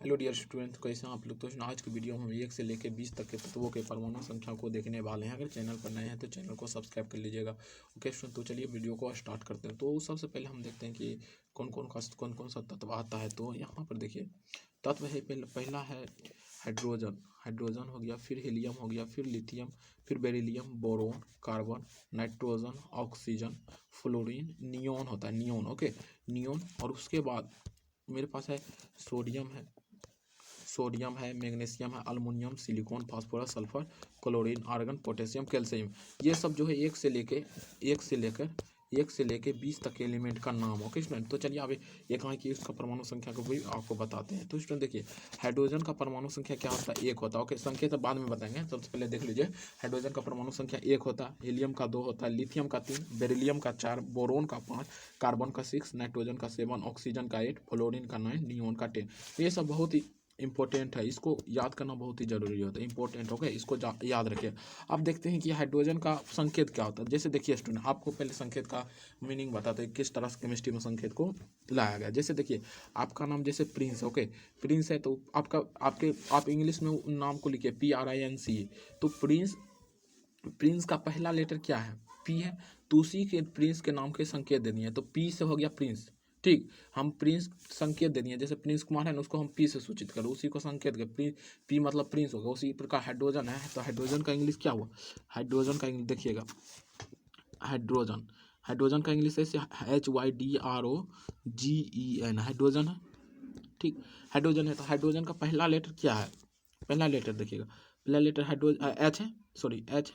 Hello dear students, कैसे हैं आप लोग। तो आज की वीडियो में हम 1 से लेकर 20 तक के तत्वों के परमाणु संख्या को देखने वाले हैं। अगर चैनल पर नए हैं तो चैनल को सब्सक्राइब कर लीजिएगा। ओके स्टूडेंट, तो चलिए वीडियो को स्टार्ट करते हैं। तो सबसे पहले हम देखते हैं कि कौन कौन सा तत्व आता है। तो यहाँ पर देखिए तत्व है, पहला है हाइड्रोजन। हाइड्रोजन हो गया, फिर हीलियम हो गया, फिर लिथियम, फिर beryllium, boron, carbon, nitrogen, oxygen, fluorine, neon होता है, नियोन। Okay, neon. और उसके बाद मेरे पास है सोडियम है, मैग्नीशियम है, aluminium, silicon, phosphorus, sulphur, chlorine, argon, potassium, calcium. ये सब जो है एक से लेके 20 तक के एलिमेंट का नाम। ओके स्टूडेंट, तो चलिए अब ये कहाँ की उसका परमाणु संख्या को भी आपको बताते हैं। तो स्टूडेंट देखिए, हाइड्रोजन का परमाणु संख्या क्या होता है? 1 होता है। ओके, संख्या तो बाद में बताएंगे, सबसे पहले देख लीजिए। हाइड्रोजन का परमाणु संख्या 1 होता है, हीलियम का 2 होता है, लिथियम का 3, बेरिलियम का 4, बोरोन का 5, कार्बन का 6, नाइट्रोजन का 7, ऑक्सीजन का 8, फ्लोरीन का 9, नियोन का 10। तो ये सब बहुत ही इंपॉर्टेंट है, इसको याद करना बहुत ही जरूरी होता है, इंपॉर्टेंट। ओके, इसको याद रखिए। अब देखते हैं कि हाइड्रोजन का संकेत क्या होता है। जैसे देखिए स्टूडेंट, आपको पहले संकेत का मीनिंग बताते हैं, किस तरह से केमिस्ट्री में संकेत को लाया गया। जैसे देखिए, आपका नाम जैसे प्रिंस। ओके, प्रिंस है तो आप इंग्लिश में नाम को लिखिए PRINC। तो प्रिंस का पहला लेटर क्या है? पी है। तो उसी के प्रिंस के नाम के संकेत दे दिए, तो पी से हो गया प्रिंस। ठीक, हम प्रिंस संकेत दे दिए, जैसे प्रिंस कुमार है ना, उसको हम पी से सूचित करो, उसी को संकेत कर पी मतलब प्रिंस होगा। उसी प्रकार हाइड्रोजन है, तो हाइड्रोजन का इंग्लिश क्या हुआ? हाइड्रोजन का इंग्लिश देखिएगा, हाइड्रोजन का इंग्लिश ऐसे HYDROGEN हाइड्रोजन है। ठीक, हाइड्रोजन है, तो हाइड्रोजन का पहला लेटर क्या है? पहला लेटर देखिएगा, पहला लेटर हाइड्रोजन एच है, सॉरी एच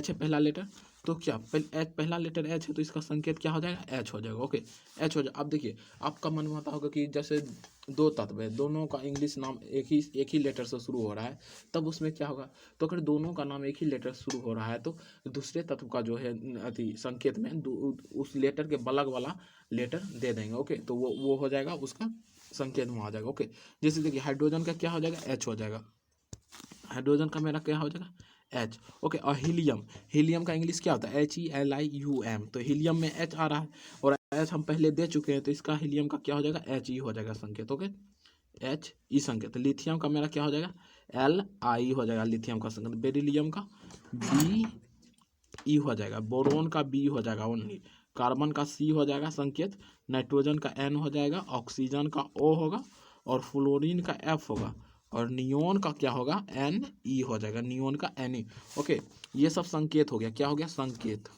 है पहला लेटर। तो क्या पहला लेटर एच है, तो इसका संकेत क्या हो जाएगा? एच हो जाएगा। ओके, एच हो जाए। अब देखिए, आपका मन में आता होगा कि जैसे दो तत्व है, दोनों का इंग्लिश नाम एक ही लेटर से शुरू हो रहा है, तब उसमें क्या होगा? तो अगर दोनों का नाम एक ही लेटर से शुरू हो रहा है, तो दूसरे तत्व का जो है अति संकेत में उस लेटर के बलग वाला लेटर दे देंगे। ओके, तो वो हो जाएगा, उसका संकेत में आ जाएगा। ओके, जैसे देखिए हाइड्रोजन का क्या हो जाएगा? एच हो जाएगा। हाइड्रोजन का मेरा क्या हो जाएगा? एच। ओके, और हीलियम का इंग्लिश क्या होता है? HELIUM। तो हीलियम में एच आ रहा है, और एच हम पहले दे चुके हैं, तो इसका हीलियम का क्या हो जाएगा? HE हो जाएगा संकेत। ओके, HE संकेत। लिथियम का मेरा क्या हो जाएगा? LI हो जाएगा लिथियम का संकेत। बेरिलियम का BE हो जाएगा। बोरोन का B हो जाएगा ओनली। कार्बन का C हो जाएगा संकेत। नाइट्रोजन का N हो जाएगा। ऑक्सीजन का O होगा, और फ्लोरीन का F होगा, और नियोन का क्या होगा? Ne हो जाएगा, नियोन का Ne। ओके, ये सब संकेत हो गया। क्या हो गया? संकेत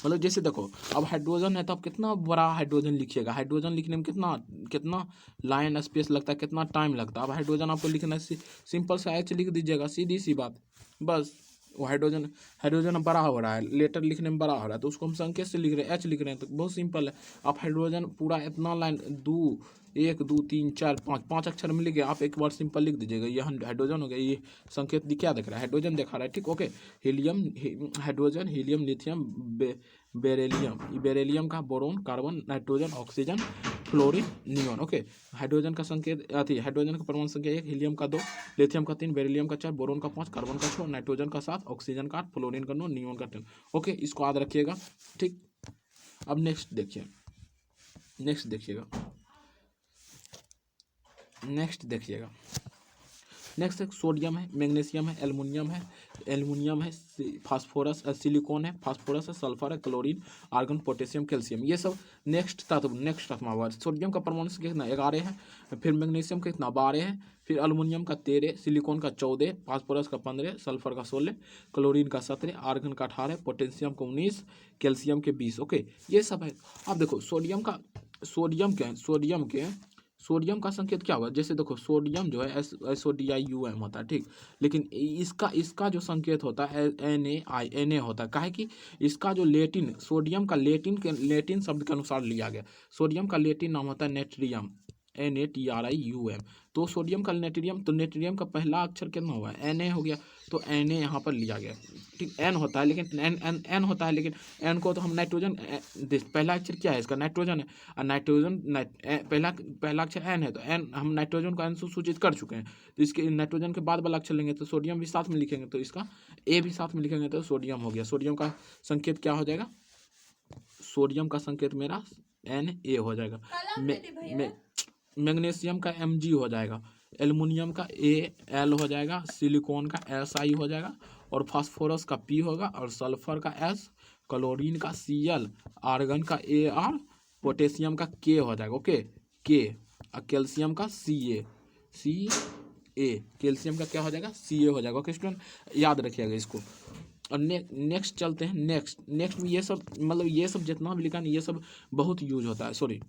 मतलब जैसे देखो, अब हाइड्रोजन है तो अब कितना बड़ा हाइड्रोजन लिखिएगा। हाइड्रोजन लिखने में कितना कितना लाइन स्पेस लगता है, कितना टाइम लगता है। अब हाइड्रोजन आपको लिखना है, सिंपल सा H लिख दीजिएगा, सीधी सी बात, बस। वो हाइड्रोजन बड़ा हो रहा है, लेटर लिखने में बड़ा हो रहा है, तो उसको हम संकेत से लिख रहे हैं, H लिख रहे हैं, तो बहुत सिंपल है। आप हाइड्रोजन पूरा इतना लाइन 1 2 3 4 5 अक्षर में लिख गया, आप एक बार सिंपल लिख दीजिएगा, ये हाइड्रोजन हो गया। ये संकेत क्या दिख रहा है? हाइड्रोजन दिखा रहा है। ठीक, okay. Hydrogen, helium, lithium, beryllium का, boron, carbon, nitrogen, oxygen, fluorine, neon. Okay, hydrogen का संकेत हाइड्रोजन का परमाणु संख्या 1, हीलियम का 2, लिथियम का 3, बेरिलियम का 4, बोरोन का 5, कार्बन का 6, नाइट्रोजन का 7, ऑक्सीजन का 8, फ्लोरीन का 9, नियोन का 10। ओके, इसको याद रखिएगा। ठीक, अब नेक्स्ट देखिएगा, नेक्स्ट एक सोडियम है, मैग्नीशियम है, एल्युमिनियम है, फास्फोरस, सिलिकॉन है, फास्फोरस है, सल्फर है, क्लोरीन, आर्गन, पोटेशियम, कैल्शियम। ये सब नेक्स्ट तत्व। सोडियम का परमाणु संख्या कितना? 11 है। फिर मैग्नीशियम का कितना? 12 है। फिर अल्युमिनियम का 13, सिलिकॉन का 14, फास्फोरस का 15, सल्फर का 16, क्लोरीन का 17, आर्गन का 18, पोटेशियम का 19, कैल्शियम के 20। ओके, ये सब है। अब देखो सोडियम का संकेत क्या होगा? जैसे देखो, सोडियम जो है SODIUM होता है। ठीक, लेकिन इसका जो संकेत होता है Na होता है। काहे कि इसका जो सोडियम का लेटिन शब्द के अनुसार लिया गया। सोडियम का लेटिन नाम होता है नेट्रियम, NATRIUM। तो सोडियम का नेट्रियम का पहला अक्षर कितना हुआ है? Na हो गया, तो Na यहाँ पर लिया गया। ठीक, N होता है, लेकिन N होता है, लेकिन N को तो हम नाइट्रोजन, पहला अक्षर क्या है इसका? नाइट्रोजन है, और पहला अक्षर N है, तो N हम नाइट्रोजन को N से सूचित कर चुके हैं, तो इसके नाइट्रोजन के बाद वाला अक्षर लेंगे तो सोडियम भी साथ में लिखेंगे, तो इसका A भी साथ में लिखेंगे, तो सोडियम हो गया। सोडियम का संकेत क्या हो जाएगा? सोडियम का संकेत मेरा Na हो जाएगा। मैग्नीशियम का Mg हो जाएगा, एल्युमिनियम का Al हो जाएगा, सिलिकॉन का Si हो जाएगा, और फास्फोरस का P होगा, और सल्फर का S, क्लोरीन का Cl, आर्गन का Ar, पोटेशियम का K हो जाएगा। ओके, K, और कैल्शियम का Ca, कैल्शियम का क्या हो जाएगा, Ca हो जाएगा। ओके स्टूडेंट, याद रखिएगा इसको। और नेक्स्ट चलते हैं। नेक्स्ट में ये सब मतलब ये सब जितना भी लिखा है ये सब बहुत यूज होता है। सॉरी,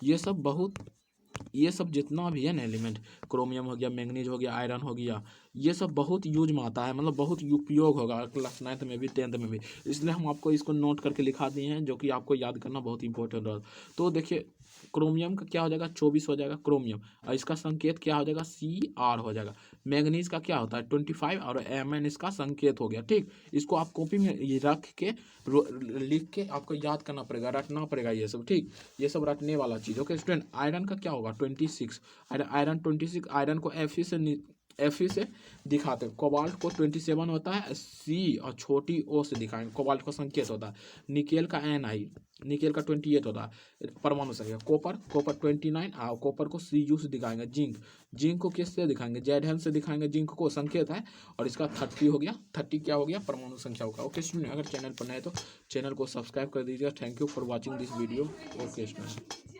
ये सब जितना भी है ना एलिमेंट, क्रोमियम हो गया, मैंगनीज हो गया, आयरन हो गया, ये सब बहुत यूज में आता है, मतलब बहुत उपयोग होगा क्लास 9th में भी 10th में भी, इसलिए हम आपको इसको नोट करके लिखा दिए हैं, जो कि आपको याद करना बहुत इंपॉर्टेंट है। तो देखिए, क्रोमियम का क्या हो जाएगा, 24 हो जाएगा क्रोमियम, और इसका संकेत क्या हो जाएगा, Cr हो जाएगा। मैंगनीज का क्या होता है, 25, और Mn इसका संकेत हो गया। ठीक, इसको आप कॉपी में ये रख के लिख के आपको याद करना पड़ेगा, रटना पड़ेगा ये सब। ठीक, ये सब रटने वाला चीज़। ओके स्टूडेंट, आयरन का क्या होगा, 26, आयरन 26, आयरन को Fe से दिखाते हैं। कोबाल्ट को 27 होता है, C और छोटी O से दिखाएंगे, कोबाल्ट का संकेत होता है। निकेल का Ni, निकेल का 28 होता है परमाणु संख्या। कॉपर 29, कॉपर को Cu से दिखाएंगे। जिंक को किससे दिखाएंगे, Zn से दिखाएंगे, जिंक को संकेत है, और इसका 30 हो गया। 30 क्या हो गया, परमाणु संख्या होगा। ओके स्टूडेंट, अगर चैनल पर नए तो चैनल को सब्सक्राइब कर दीजिएगा। Thank you for watching this video. Okay student.